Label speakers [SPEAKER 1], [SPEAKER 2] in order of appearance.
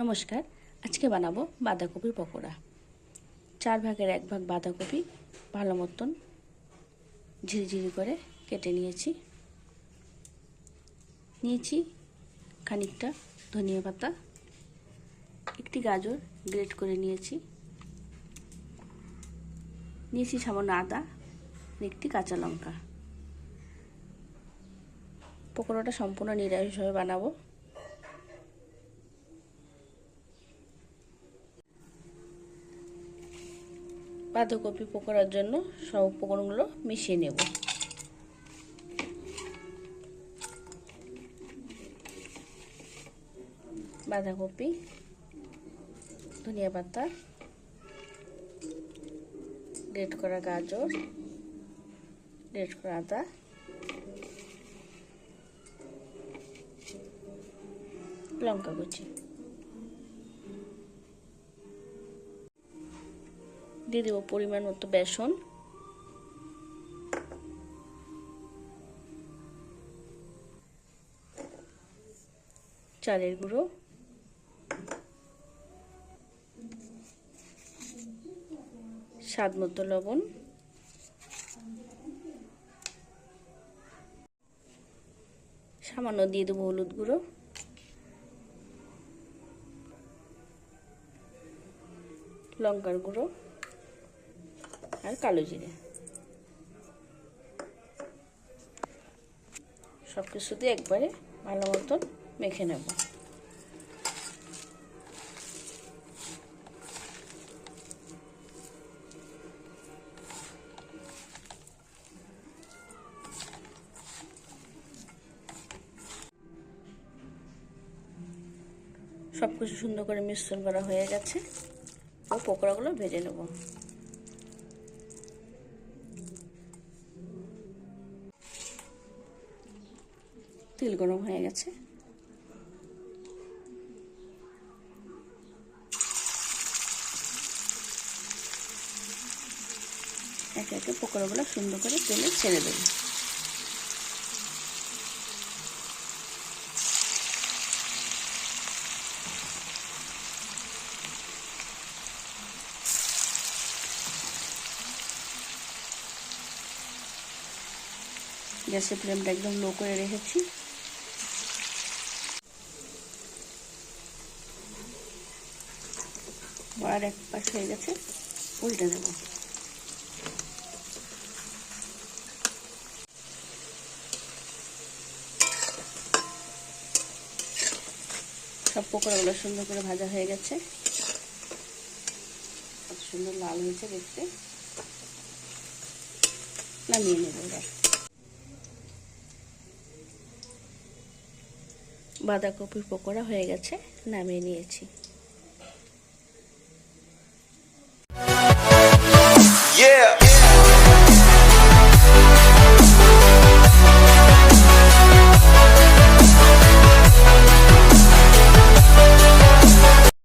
[SPEAKER 1] নমস্কার, আজকে বানাবো বাঁধাকপির পকোড়া। 4 ভাগের 1 ভাগ বাঁধাকপি ভালো মতন ঝিরিঝিরি করে কেটে নিয়েছি খানিকটা ধনিয়া পাতা, একটি গাজর গ্রেট করে নিয়েছি সামান্য আদা, একটি কাঁচা লঙ্কা। পকোড়াটা সম্পূর্ণ নিরামিষভাবে বানাবো। বাঁধাকপি পকোড়ার জন্য সব উপকরণগুলো মিশিয়ে নেব। বাঁধাকপি, ধনিয়া পাতা, গ্রেট করা গাজর, গ্রেট করা আদা, লঙ্কা কুচি দিয়ে দেবো পরিমাণ মতো বেসন, চালের গুঁড়ো, স্বাদ মতো লবণ, সামান্য দিয়ে দেবো হলুদ গুঁড়ো, লঙ্কার গুঁড়ো আর কালো জিরে। সব কিছু দিয়ে একবারে ভালো মতন মেখে নেব। সব কিছু সুন্দর করে মিশ্রণ করা হয়ে গেছে ও পকোড়াগুলো ভেজে নেব। তেল গরম হয়ে গেছে, একে একে পকোড়াগুলো সুন্দর করে তেলে ছেড়ে দেব। গ্যাসের ফ্লেমটা একদম লো করে রেখেছি। আর এক পাশ হয়ে গেছে, উল্টে দেব। সব পকোড়াগুলো সুন্দর করে ভাজা হয়ে গেছে, কত সুন্দর লাল হয়েছে দেখতে। নামিয়ে নেব এবার। বাঁধাকপির পকোড়া হয়ে গেছে, নামিয়ে নিয়েছি।
[SPEAKER 2] Yeah.